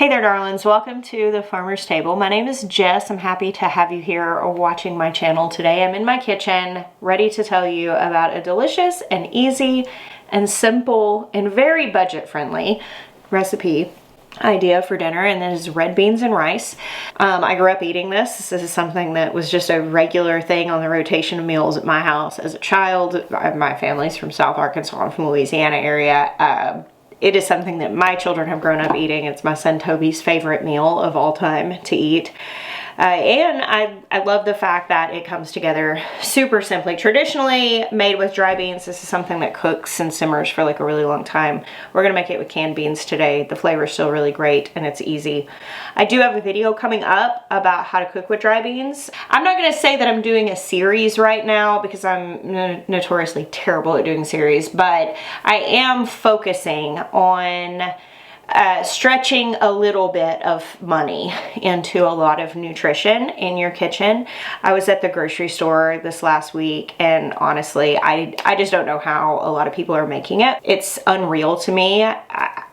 Hey there, darlings. Welcome to the Farmer's Table. My name is Jess. I'm happy to have you here watching my channel today. I'm in my kitchen, ready to tell you about a delicious and easy and simple and very budget-friendly recipe idea for dinner, and that is red beans and rice. I grew up eating this. This is something that was just a regular thing on the rotation of meals at my house as a child. My family's from South Arkansas. I'm from Louisiana area. It is something that my children have grown up eating. It's my son Toby's favorite meal of all time to eat. And I love the fact that it comes together super simply. Traditionally made with dry beans, this is something that cooks and simmers for like a really long time. We're gonna make it with canned beans today. The flavor is still really great and it's easy. I do have a video coming up about how to cook with dry beans. I'm not gonna say that I'm doing a series right now because I'm notoriously terrible at doing series, but I am focusing on stretching a little bit of money into a lot of nutrition in your kitchen. I was at the grocery store this last week and honestly, I just don't know how a lot of people are making it. It's unreal to me. I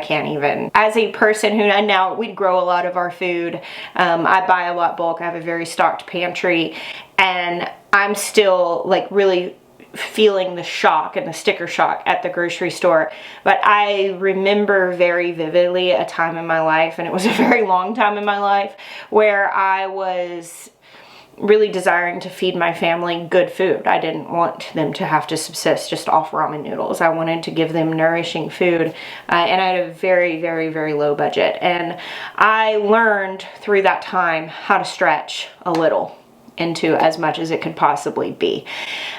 can't even. As a person who, now we grow a lot of our food, I buy a lot bulk, I have a very stocked pantry, and I'm still like really feeling the shock and the sticker shock at the grocery store. But I remember very vividly a time in my life, and it was a very long time in my life, where I was really desiring to feed my family good food. I didn't want them to have to subsist just off ramen noodles. I wanted to give them nourishing food, and I had a very, very, very low budget. And I learned through that time how to stretch a little into as much as it could possibly be.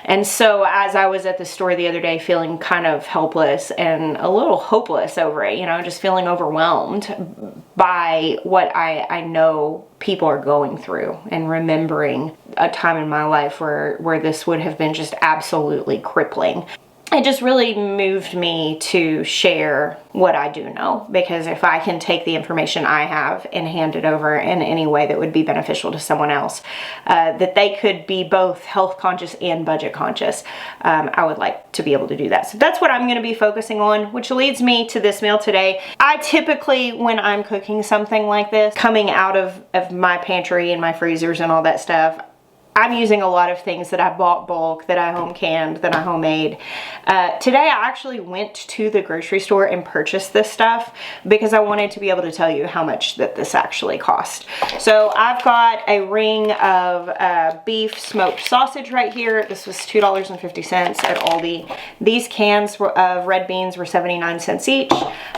And so as I was at the store the other day feeling kind of helpless and a little hopeless over it, you know, just feeling overwhelmed by what I know people are going through, and remembering a time in my life where this would have been just absolutely crippling. It just really moved me to share what I do know, because if I can take the information I have and hand it over in any way that would be beneficial to someone else, that they could be both health conscious and budget conscious, I would like to be able to do that. So that's what I'm going to be focusing on, which leads me to this meal today. I typically, when I'm cooking something like this, coming out of my pantry and my freezers and all that stuff, I'm using a lot of things that I bought bulk, that I home canned, that I homemade. Today I actually went to the grocery store and purchased this stuff because I wanted to be able to tell you how much that this actually cost. So I've got a ring of beef smoked sausage right here. This was $2.50 at Aldi. These cans of red beans were 79 cents each.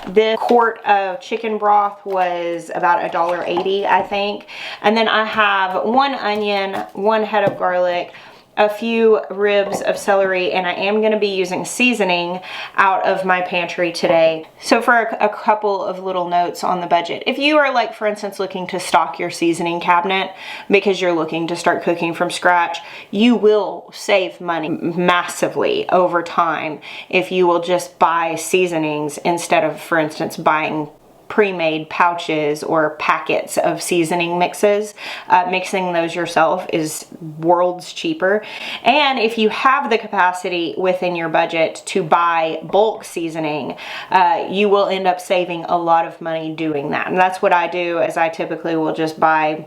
This quart of chicken broth was about $1.80, I think. And then I have one onion, one head of garlic, a few ribs of celery, and I am going to be using seasoning out of my pantry today. So for a couple of little notes on the budget, if you are, like, for instance, looking to stock your seasoning cabinet because you're looking to start cooking from scratch, you will save money massively over time if you will just buy seasonings instead of, for instance, buying pre-made pouches or packets of seasoning mixes. Mixing those yourself is worlds cheaper. And if you have the capacity within your budget to buy bulk seasoning, you will end up saving a lot of money doing that. And that's what I do, is I typically will just buy,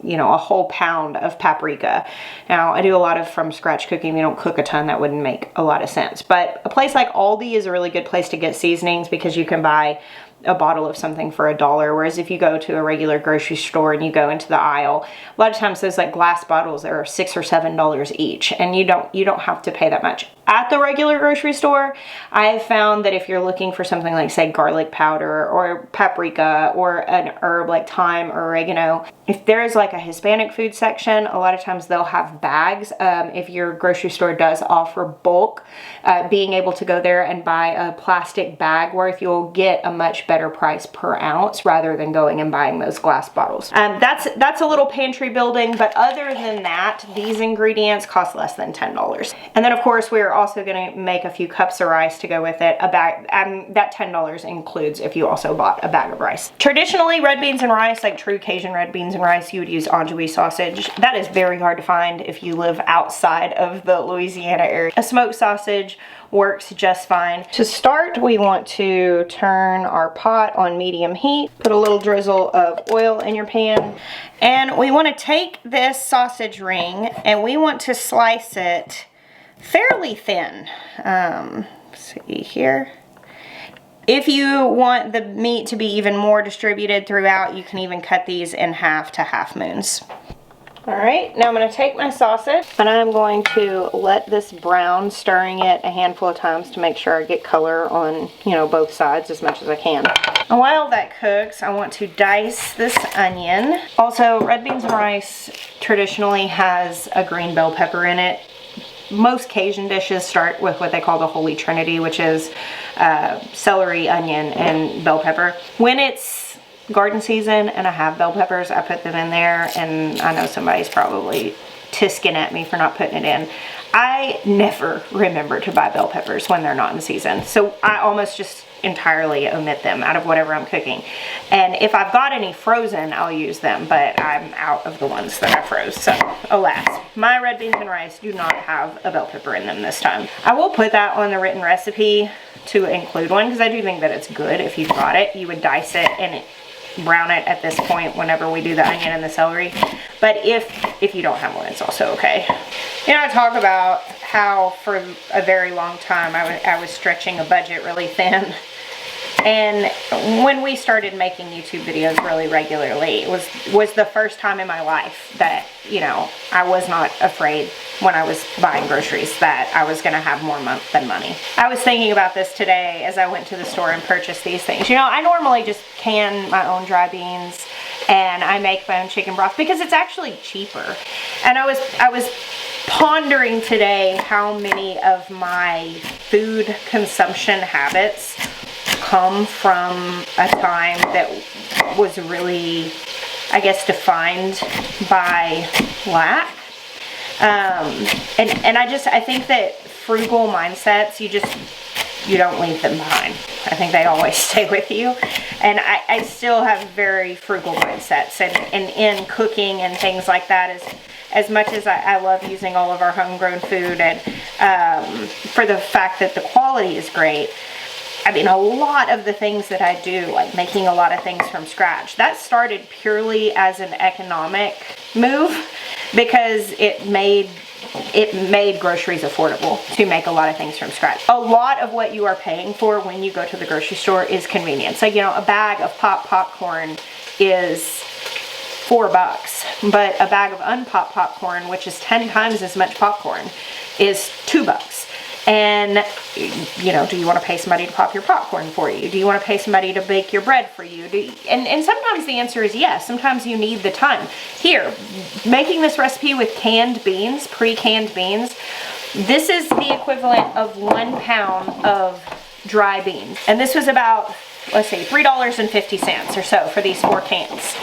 you know, a whole pound of paprika. Now, I do a lot of from scratch cooking. We don't cook a ton. That wouldn't make a lot of sense. But a place like Aldi is a really good place to get seasonings because you can buy a bottle of something for $1, whereas if you go to a regular grocery store and you go into the aisle, a lot of times those like glass bottles are $6 or $7 each, and you don't have to pay that much. At the regular grocery store, I have found that if you're looking for something like, say, garlic powder or paprika or an herb like thyme or oregano, if there is like a Hispanic food section, a lot of times they'll have bags. If your grocery store does offer bulk, being able to go there and buy a plastic bag worth, you'll get a much better price per ounce rather than going and buying those glass bottles. That's a little pantry building, but other than that, these ingredients cost less than $10. And then of course we're also gonna make a few cups of rice to go with it. A bag, that $10 includes if you also bought a bag of rice. Traditionally, red beans and rice, like true Cajun red beans and rice, you would use andouille sausage. That is very hard to find if you live outside of the Louisiana area. A smoked sausage works just fine. To start, we want to turn our pot on medium heat. Put a little drizzle of oil in your pan. And we want to take this sausage ring and we want to slice it fairly thin. See here. If you want the meat to be even more distributed throughout, you can even cut these in half to half moons. All right, now I'm going to take my sausage and I'm going to let this brown, stirring it a handful of times to make sure I get color on, you know, both sides as much as I can. And while that cooks, I want to dice this onion. Also, red beans and rice traditionally has a green bell pepper in it. Most Cajun dishes start with what they call the Holy Trinity, which is celery, onion, and bell pepper. When it's garden season and I have bell peppers, I put them in there, and I know somebody's probably tisking at me for not putting it in. I never remember to buy bell peppers when they're not in season, so I almost just entirely omit them out of whatever I'm cooking. And if I've got any frozen, I'll use them, but I'm out of the ones that I froze, so alas. My red beans and rice do not have a bell pepper in them this time. I will put that on the written recipe to include one, because I do think that it's good if you've got it. You would dice it and brown it at this point whenever we do the onion and the celery, but if you don't have one, it's also okay. You know, I talk about how for a very long time I was stretching a budget really thin, and when we started making YouTube videos really regularly, it was the first time in my life that, you know, I was not afraid when I was buying groceries that I was gonna have more than money. I was thinking about this today as I went to the store and purchased these things. You know, I normally just can my own dry beans and I make my own chicken broth because it's actually cheaper. And I was pondering today how many of my food consumption habits come from a time that was really, I guess, defined by lack. And I think that frugal mindsets, you don't leave them behind. I think they always stay with you. And I still have very frugal mindsets, and in cooking and things like that, as much as I love using all of our homegrown food, and for the fact that the quality is great, I mean, a lot of the things that I do, like making a lot of things from scratch, that started purely as an economic move, because it made groceries affordable to make a lot of things from scratch. A lot of what you are paying for when you go to the grocery store is convenience. Like, you know, a bag of popcorn is $4, but a bag of unpopped popcorn, which is 10 times as much popcorn, is $2. And, you know, do you want to pay somebody to pop your popcorn for you? Do you want to pay somebody to bake your bread for you? And sometimes the answer is yes. Sometimes you need the time. Here, making this recipe with canned beans, pre-canned beans, this is the equivalent of 1 pound of dry beans. And this was about, let's see, $3.50 or so for these 4 cans.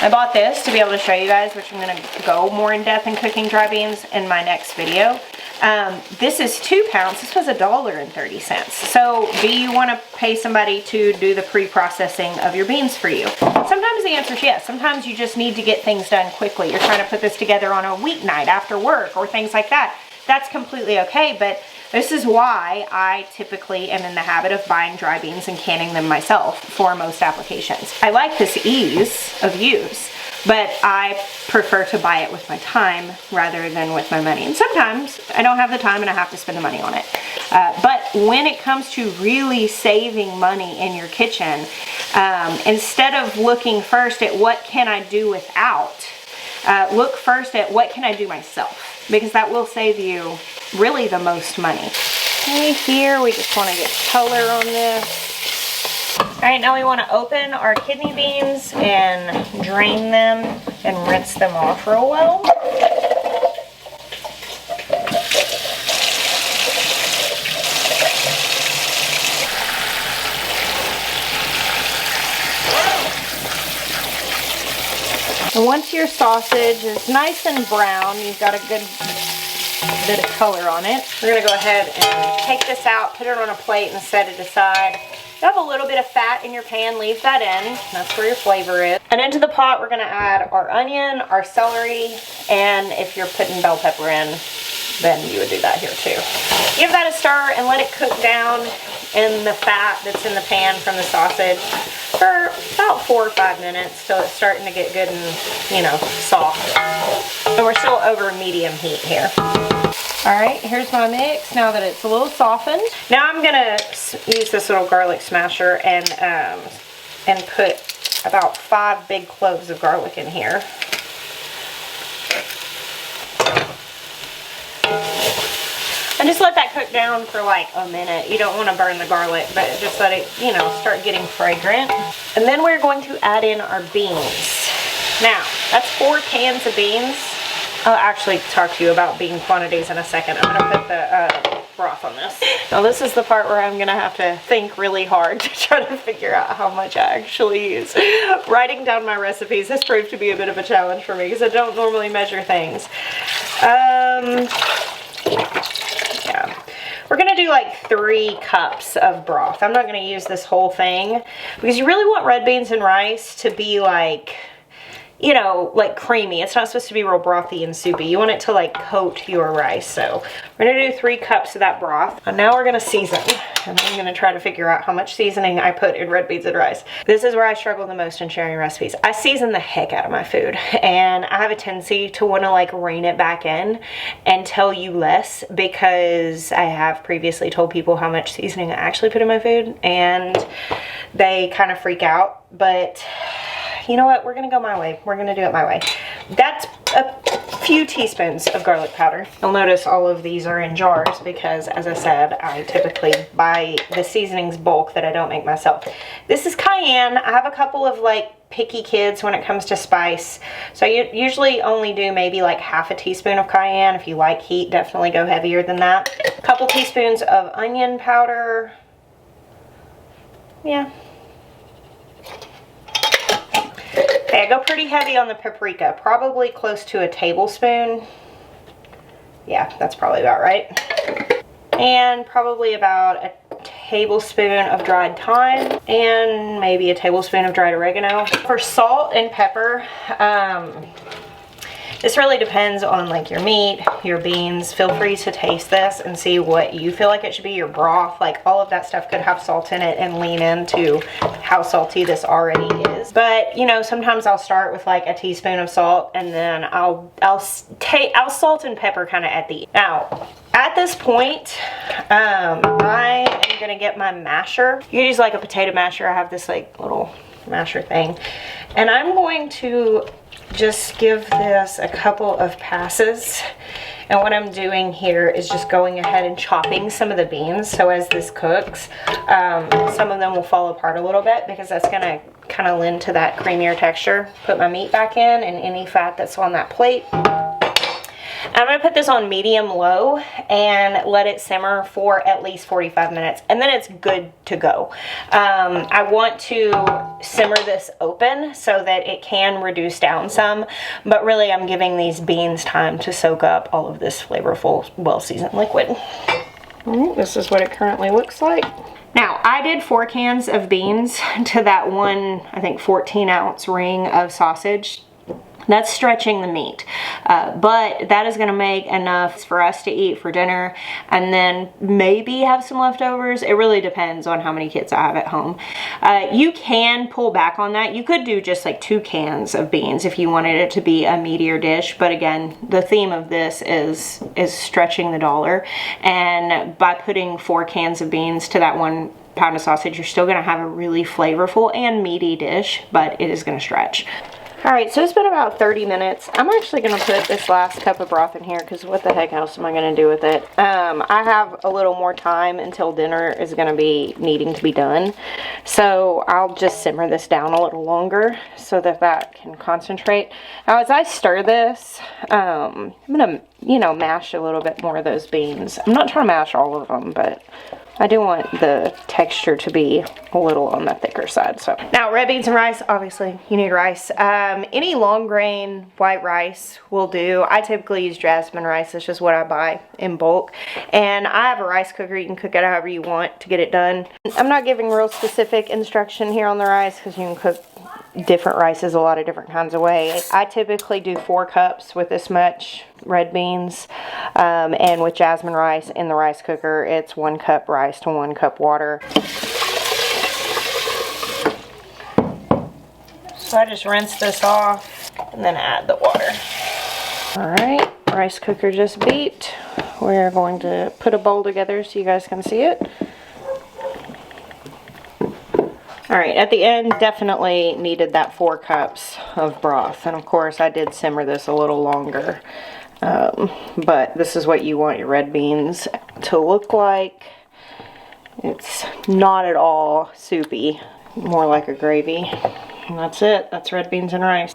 I bought this to be able to show you guys, which I'm going to go more in depth in cooking dry beans in my next video. This is 2 pounds. This was $1.30. So do you want to pay somebody to do the pre-processing of your beans for you? Sometimes the answer is yes. Sometimes you just need to get things done quickly. You're trying to put this together on a weeknight after work or things like that. That's completely okay, but this is why I typically am in the habit of buying dry beans and canning them myself for most applications. I like this ease of use, but I prefer to buy it with my time rather than with my money. And sometimes I don't have the time and I have to spend the money on it. But when it comes to really saving money in your kitchen, instead of looking first at what can I do without, look first at what can I do myself, because that will save you really the most money. Okay, here we just want to get color on this. All right, now we want to open our kidney beans and drain them and rinse them off real well. And once your sausage is nice and brown, you've got a good a bit of color on it. We're gonna go ahead and take this out, put it on a plate and set it aside. If you have a little bit of fat in your pan, leave that in. That's where your flavor is. And into the pot, we're gonna add our onion, our celery, and if you're putting bell pepper in, then you would do that here too. Give that a stir and let it cook down in the fat that's in the pan from the sausage for about 4 or 5 minutes till it's starting to get good and, you know, soft. And we're still over medium heat here. All right, here's my mix now that it's a little softened. Now I'm gonna use this little garlic smasher and put about 5 big cloves of garlic in here. And just let that cook down for like a minute. You don't want to burn the garlic, but just let it, you know, start getting fragrant. And then we're going to add in our beans. Now, that's 4 cans of beans. I'll actually talk to you about bean quantities in a second. I'm going to put the broth on this. Now this is the part where I'm going to have to think really hard to try to figure out how much I actually use. Writing down my recipes has proved to be a bit of a challenge for me because I don't normally measure things. Yeah, we're gonna do like 3 cups of broth. I'm not gonna use this whole thing because you really want red beans and rice to be like, you know, like creamy. It's not supposed to be real brothy and soupy. You want it to like coat your rice. So we're gonna do 3 cups of that broth. And now we're gonna season. And I'm gonna try to figure out how much seasoning I put in red beans and rice. This is where I struggle the most in sharing recipes. I season the heck out of my food. And I have a tendency to wanna like rein it back in and tell you less because I have previously told people how much seasoning I actually put in my food and they kind of freak out. But you know what? We're gonna go my way. We're gonna do it my way. That's a few teaspoons of garlic powder. You'll notice all of these are in jars because, as I said, I typically buy the seasonings bulk that I don't make myself. This is cayenne. I have a couple of like picky kids when it comes to spice. So you usually only do maybe like half a teaspoon of cayenne. If you like heat, definitely go heavier than that. A couple teaspoons of onion powder. Yeah. Okay, I go pretty heavy on the paprika, probably close to a tablespoon. Yeah, that's probably about right. And probably about a tablespoon of dried thyme and maybe a tablespoon of dried oregano. For salt and pepper, this really depends on like your meat, your beans. Feel free to taste this and see what you feel like it should be. Your broth, like all of that stuff could have salt in it and lean into how salty this already is. But you know, sometimes I'll start with like a teaspoon of salt and then I'll salt and pepper kind of at the end. Now, at this point, I am gonna get my masher. You can use like a potato masher. I have this like little masher thing. And I'm going to just give this a couple of passes. And what I'm doing here is just going ahead and chopping some of the beans. So as this cooks, some of them will fall apart a little bit because that's gonna kind of lend to that creamier texture. Put my meat back in and any fat that's on that plate. I'm going to put this on medium-low and let it simmer for at least 45 minutes. And then it's good to go. I want to simmer this open so that it can reduce down some. But really, I'm giving these beans time to soak up all of this flavorful, well-seasoned liquid. This is what it currently looks like. Now, I did 4 cans of beans to that one, I think, 14-ounce ring of sausage. That's stretching the meat, but that is going to make enough for us to eat for dinner and then maybe have some leftovers. It really depends on how many kids I have at home. You can pull back on that. You could do just like 2 cans of beans if you wanted it to be a meatier dish, but again, the theme of this is stretching the dollar, and by putting 4 cans of beans to that 1 pound of sausage, you're still going to have a really flavorful and meaty dish, but it is going to stretch. All right, so it's been about 30 minutes. I'm actually going to put this last cup of broth in here because what the heck else am I going to do with it? I have a little more time until dinner is going to be needing to be done. So I'll just simmer this down a little longer so that that can concentrate. Now, as I stir this, I'm going to, you know, mash a little bit more of those beans. I'm not trying to mash all of them, but I do want the texture to be a little on the thicker side. So now red beans and rice, obviously you need rice. Any long grain white rice will do. I typically use jasmine rice. It's just what I buy in bulk. And I have a rice cooker. You can cook it however you want to get it done. I'm not giving real specific instruction here on the rice because you can cook different rices a lot of different kinds of ways. I typically do 4 cups with this much red beans, and with jasmine rice in the rice cooker, it's 1 cup rice to 1 cup water. So I just rinse this off and then add the water. All right, rice cooker just beat. We're going to put a bowl together so you guys can see it. All right, at the end, definitely needed that 4 cups of broth. And of course, I did simmer this a little longer. But this is what you want your red beans to look like. It's not at all soupy, more like a gravy. And that's it. That's red beans and rice.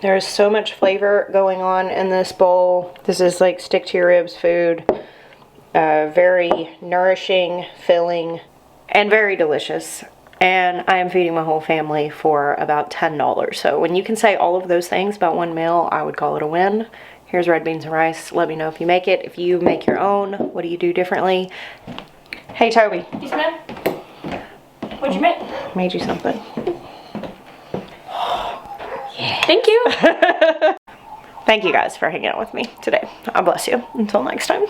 There's so much flavor going on in this bowl. This is like stick to your ribs food. Very nourishing, filling, and very delicious. And I am feeding my whole family for about $10. So when you can say all of those things about one meal, I would call it a win. Here's red beans and rice. Let me know if you make it. If you make your own, what do you do differently? Hey, Toby. Yes, ma'am. What'd you make? Made you something. Yeah. Thank you. Thank you guys for hanging out with me today. God bless you. Until next time.